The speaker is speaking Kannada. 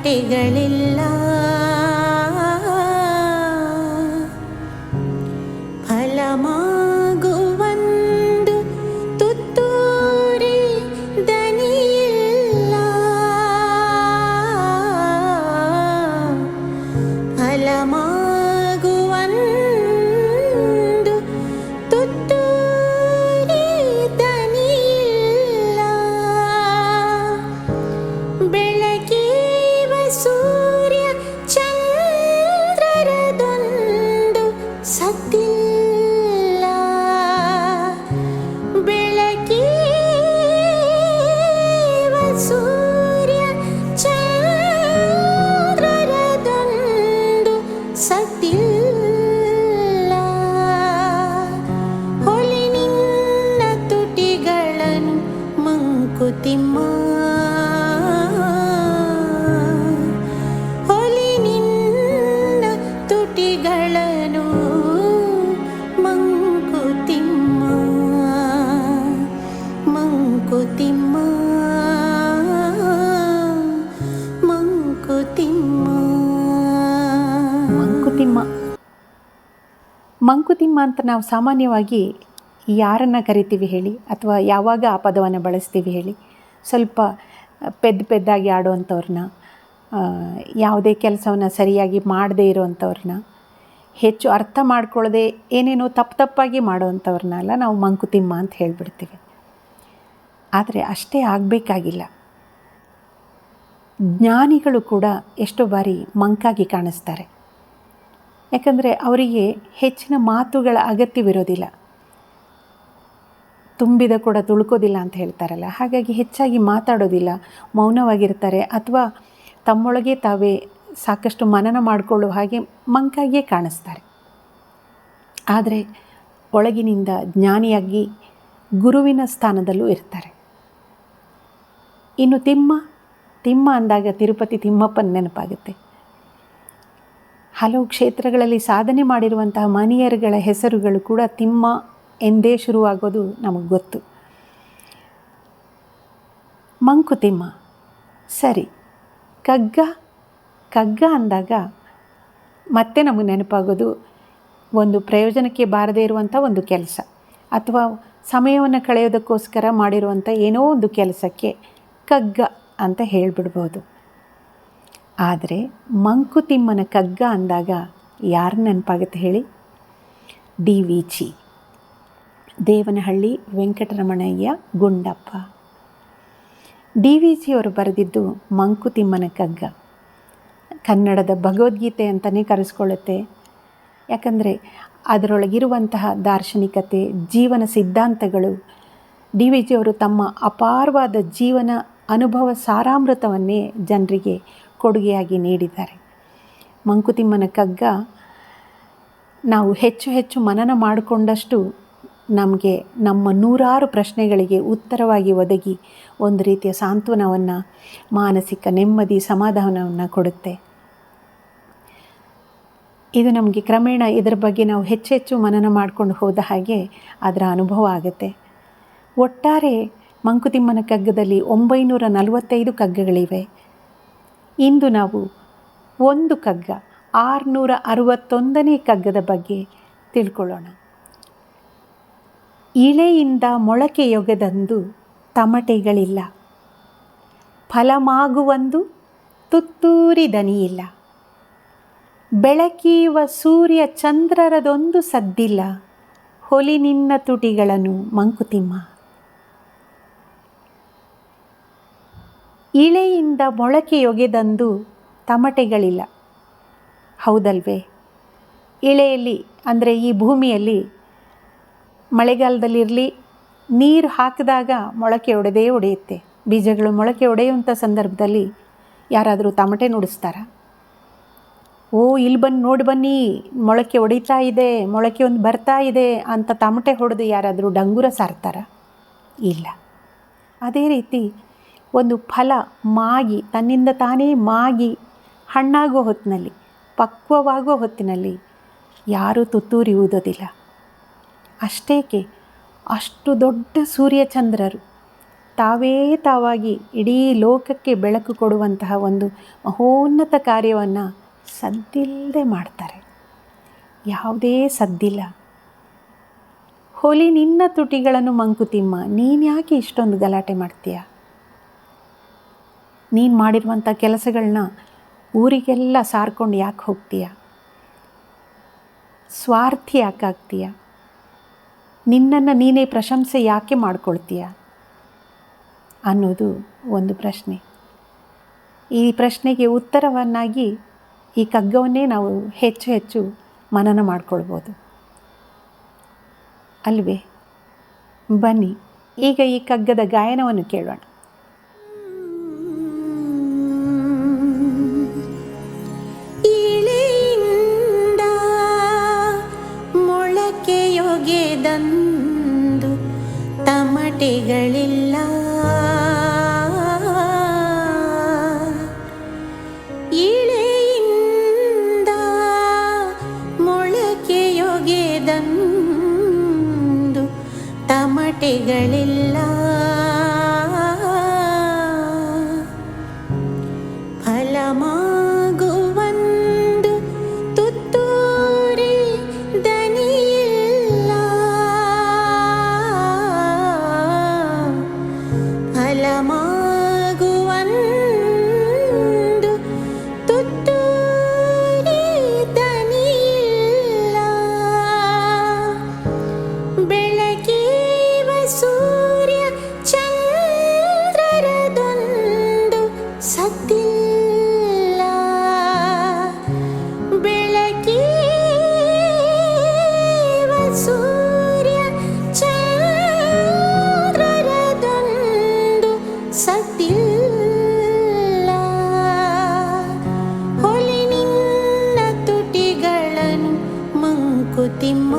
ತಮಟೆಗಳಿಲ್ಲ, ಫಲಮಾಗುವಂದು ತುತ್ತೂರಿ ದನಿಯಿಲ್ಲ, ಫಲಮಾಗುವಂದು ತುತ್ತೂರಿ ದನಿಯಿಲ್ಲ. ಬೆಳಕೀವ ಸೂರ್ಯ ಚಂದ್ರರದೊಂದು ಸದ್ದಿಲ್ಲ, ಬೆಳಕೀವ ಸೂರ್ಯ ಚಂದ್ರರದೊಂದು ಸದ್ದಿಲ್ಲ. ಹೊಲಿ ನಿನ್ನ ತುಟಿಗಳನ್ನು ಮಂಕುತಿಮ್ಮ, ಹೊಲಿ ನಿನ್ನ ತುಟಿಗಳನ್ನು ಮಂಕುತಿಮ್ಮ, ಮಂಕುತಿಮ್ಮ, ಮಂಕುತಿಮ್ಮ. ಮಂಕುತಿಮ್ಮ. ಮಂಕುತಿಮ್ಮ ಅಂತ ನಾವು ಸಾಮಾನ್ಯವಾಗಿ ಯಾರನ್ನು ಕರಿತೀವಿ ಹೇಳಿ, ಅಥವಾ ಯಾವಾಗ ಆ ಪದವನ್ನು ಬಳಸ್ತೀವಿ ಹೇಳಿ? ಸ್ವಲ್ಪ ಪೆದ್ದಾಗಿ ಆಡುವಂಥವ್ರನ್ನ, ಯಾವುದೇ ಕೆಲಸವನ್ನು ಸರಿಯಾಗಿ ಮಾಡದೇ ಇರೋವಂಥವ್ರನ್ನ, ಹೆಚ್ಚು ಅರ್ಥ ಮಾಡ್ಕೊಳ್ಳದೆ ಏನೇನೋ ತಪ್ಪಾಗಿ ಮಾಡೋವಂಥವ್ರನ್ನೆಲ್ಲ ನಾವು ಮಂಕುತಿಮ್ಮ ಅಂತ ಹೇಳಿಬಿಡ್ತೀವಿ. ಆದರೆ ಅಷ್ಟೇ ಆಗಬೇಕಾಗಿಲ್ಲ. ಜ್ಞಾನಿಗಳು ಕೂಡ ಎಷ್ಟೋ ಬಾರಿ ಮಂಕಾಗಿ ಕಾಣಿಸ್ತಾರೆ. ಯಾಕಂದರೆ ಅವರಿಗೆ ಹೆಚ್ಚಿನ ಮಾತುಗಳ ಅಗತ್ಯವಿರೋದಿಲ್ಲ, ತುಂಬಿದ ಕೂಡ ತುಳ್ಕೋದಿಲ್ಲ ಅಂತ ಹೇಳ್ತಾರಲ್ಲ. ಹಾಗಾಗಿ ಹೆಚ್ಚಾಗಿ ಮಾತಾಡೋದಿಲ್ಲ, ಮೌನವಾಗಿರ್ತಾರೆ, ಅಥವಾ ತಮ್ಮೊಳಗೆ ತಾವೇ ಸಾಕಷ್ಟು ಮನನ ಮಾಡಿಕೊಳ್ಳುವ ಹಾಗೆ ಮಂಕಾಗಿಯೇ ಕಾಣಿಸ್ತಾರೆ. ಆದರೆ ಒಳಗಿನಿಂದ ಜ್ಞಾನಿಯಾಗಿ ಗುರುವಿನ ಸ್ಥಾನದಲ್ಲೂ ಇರ್ತಾರೆ. ಇನ್ನು ತಿಮ್ಮ ಅಂದಾಗ ತಿರುಪತಿ ತಿಮ್ಮಪ್ಪನ ನೆನಪಾಗುತ್ತೆ. ಹಲವು ಕ್ಷೇತ್ರಗಳಲ್ಲಿ ಸಾಧನೆ ಮಾಡಿರುವಂತಹ ಮಹನೀಯರುಗಳ ಹೆಸರುಗಳು ಕೂಡ ತಿಮ್ಮ ಎಂದೇ ಶುರುವಾಗೋದು ನಮಗೆ ಗೊತ್ತು. ಮಂಕುತಿಮ್ಮ ಸರಿ. ಕಗ್ಗ ಅಂದಾಗ ಮತ್ತೆ ನಮಗೆ ನೆನಪಾಗೋದು ಒಂದು ಪ್ರಯೋಜನಕ್ಕೆ ಬಾರದೇ ಇರುವಂಥ ಒಂದು ಕೆಲಸ, ಅಥವಾ ಸಮಯವನ್ನು ಕಳೆಯೋದಕ್ಕೋಸ್ಕರ ಮಾಡಿರುವಂಥ ಏನೋ ಒಂದು ಕೆಲಸಕ್ಕೆ ಕಗ್ಗ ಅಂತ ಹೇಳಿಬಿಡ್ಬೋದು. ಆದರೆ ಮಂಕುತಿಮ್ಮನ ಕಗ್ಗ ಅಂದಾಗ ಯಾರು ನೆನಪಾಗುತ್ತೆ ಹೇಳಿ? DVG, ದೇವನಹಳ್ಳಿ ವೆಂಕಟರಮಣಯ್ಯ ಗುಂಡಪ್ಪ. DVG ಅವರು ಬರೆದಿದ್ದು ಮಂಕುತಿಮ್ಮನ ಕಗ್ಗ. ಕನ್ನಡದ ಭಗವದ್ಗೀತೆ ಅಂತಲೇ ಕರೆಸ್ಕೊಳ್ಳುತ್ತೆ. ಯಾಕಂದರೆ ಅದರೊಳಗಿರುವಂತಹ ದಾರ್ಶನಿಕತೆ, ಜೀವನ ಸಿದ್ಧಾಂತಗಳು, DVG ಅವರು ತಮ್ಮ ಅಪಾರವಾದ ಜೀವನ ಅನುಭವ ಸಾರಾಮೃತವನ್ನೇ ಜನರಿಗೆ ಕೊಡುಗೆಯಾಗಿ ನೀಡಿದ್ದಾರೆ. ಮಂಕುತಿಮ್ಮನ ಕಗ್ಗ ನಾವು ಹೆಚ್ಚು ಮನನ ಮಾಡಿಕೊಂಡಷ್ಟು ನಮಗೆ ನಮ್ಮ ನೂರಾರು ಪ್ರಶ್ನೆಗಳಿಗೆ ಉತ್ತರವಾಗಿ ಒದಗಿ ಒಂದು ರೀತಿಯ ಸಾಂತ್ವನವನ್ನು, ಮಾನಸಿಕ ನೆಮ್ಮದಿ, ಸಮಾಧಾನವನ್ನು ಕೊಡುತ್ತೆ. ಇದು ನಮಗೆ ಕ್ರಮೇಣ ಇದರ ಬಗ್ಗೆ ನಾವು ಹೆಚ್ಚು ಮನನ ಮಾಡಿಕೊಂಡು ಹೋದ ಹಾಗೆ ಅದರ ಅನುಭವ ಆಗುತ್ತೆ. ಒಟ್ಟಾರೆ ಮಂಕುತಿಮ್ಮನ ಕಗ್ಗದಲ್ಲಿ 945 ಕಗ್ಗಗಳಿವೆ. ಇಂದು ನಾವು ಒಂದು ಕಗ್ಗ 661ನೇ ಕಗ್ಗದ ಬಗ್ಗೆ ತಿಳ್ಕೊಳ್ಳೋಣ. ಇಳೆಯಿಂದ ಮೊಳಕೆಯೊಗೆದಂದು ತಮಟೆಗಳಿಲ್ಲ, ಫಲಮಾಗುವಂದು ತುತ್ತೂರಿ ದನಿಯಿಲ್ಲ, ಬೆಳಕೀವ ಸೂರ್ಯ ಚಂದ್ರರದೊಂದು ಸದ್ದಿಲ್ಲ, ಹೊಲಿ ನಿನ್ನ ತುಟಿಗಳನ್ನು ಮಂಕುತಿಮ್ಮ. ಇಳೆಯಿಂದ ಮೊಳಕೆಯೊಗೆದಂದು ತಮಟೆಗಳಿಲ್ಲ. ಹೌದಲ್ವೇ? ಇಳೆಯಲ್ಲಿ ಅಂದರೆ ಈ ಭೂಮಿಯಲ್ಲಿ ಮಳೆಗಾಲದಲ್ಲಿರಲಿ, ನೀರು ಹಾಕಿದಾಗ ಮೊಳಕೆ ಒಡೆಯುತ್ತೆ. ಬೀಜಗಳು ಮೊಳಕೆ ಒಡೆಯುವಂಥ ಸಂದರ್ಭದಲ್ಲಿ ಯಾರಾದರೂ ತಮಟೆ ನುಡಿಸ್ತಾರ? ಇಲ್ಲಿ ಬಂದು ನೋಡಿ ಬನ್ನಿ, ಮೊಳಕೆ ಒಡಿತಾ ಇದೆ, ಮೊಳಕೆ ಒಂದು ಬರ್ತಾ ಇದೆ ಅಂತ ತಮಟೆ ಹೊಡೆದು ಯಾರಾದರೂ ಡಂಗುರ ಸಾರ್ತಾರ? ಇಲ್ಲ. ಅದೇ ರೀತಿ ಒಂದು ಫಲ ಮಾಗಿ, ತನ್ನಿಂದ ತಾನೇ ಮಾಗಿ ಹಣ್ಣಾಗೋ ಹೊತ್ತಿನಲ್ಲಿ, ಪಕ್ವವಾಗೋ ಹೊತ್ತಿನಲ್ಲಿ ಯಾರೂ ತುತ್ತೂರಿ ಊದೋದಿಲ್ಲ. ಅಷ್ಟೇಕೆ ಅಷ್ಟು ದೊಡ್ಡ ಸೂರ್ಯಚಂದ್ರರು ತಾವಾಗಿ ಇಡೀ ಲೋಕಕ್ಕೆ ಬೆಳಕು ಕೊಡುವಂತಹ ಒಂದು ಮಹೋನ್ನತ ಕಾರ್ಯವನ್ನು ಸದ್ದಿಲ್ಲದೆ ಮಾಡ್ತಾರೆ. ಯಾವುದೇ ಸದ್ದಿಲ್ಲ. ಹೊಲಿ ನಿನ್ನ ತುಟಿಗಳನ್ನು ಮಂಕುತಿಮ್ಮ, ನೀನು ಯಾಕೆ ಇಷ್ಟೊಂದು ಗಲಾಟೆ ಮಾಡ್ತೀಯ? ನೀನು ಮಾಡಿರುವಂಥ ಕೆಲಸಗಳನ್ನ ಊರಿಗೆಲ್ಲ ಸಾರ್ಕೊಂಡು ಯಾಕೆ ಹೋಗ್ತೀಯ? ಸ್ವಾರ್ಥಿ ಯಾಕಾಗ್ತೀಯ? ನಿನ್ನನ್ನು ನೀನೇ ಪ್ರಶಂಸೆ ಯಾಕೆ ಮಾಡ್ಕೊಳ್ತೀಯ ಅನ್ನೋದು ಒಂದು ಪ್ರಶ್ನೆ. ಈ ಪ್ರಶ್ನೆಗೆ ಉತ್ತರವನ್ನಾಗಿ ಈ ಕಗ್ಗವನ್ನೇ ನಾವು ಹೆಚ್ಚು ಹೆಚ್ಚು ಮನನ ಮಾಡ್ಕೊಳ್ಬೋದು ಅಲ್ವೇ? ಬನ್ನಿ ಈಗ ಈ ಕಗ್ಗದ ಗಾಯನವನ್ನು ಕೇಳೋಣ. ಇಳೆಯಿಂದ ಮೊಳಕೆಯೊಗೆದಂದು ತಮಟೆಗಳಿಲ್ಲ, ಇಳೆಯಿಂದ ಮೊಳಕೆಯೊಗೆದಂದು ತಮಟೆಗಳಿಲ್ಲ, ಫಲಮಾಗುವಂದು ತುತ್ತೂರಿ ದನಿಯಿಲ್ಲ, ಫಲಮಾಗುವಂದು ತುತ್ತೂರಿ ದನಿಯಿಲ್ಲ, ಬೆಳಗಿವ ಸೂರ್ಯ ಚಂದ್ರರದೊಂದು ಸದ್ದಿಲ್ಲ, ಬೆಳಗಿವ ಸೂರ್ಯ ಚಂದ್ರರದೊಂದು ಸದ್ದಿಲ್ಲ, ಹೊಲಿ ನಿನ್ನ ತುಟಿಗಳನ್ನು ಮಂಕುತಿಮ್ಮ,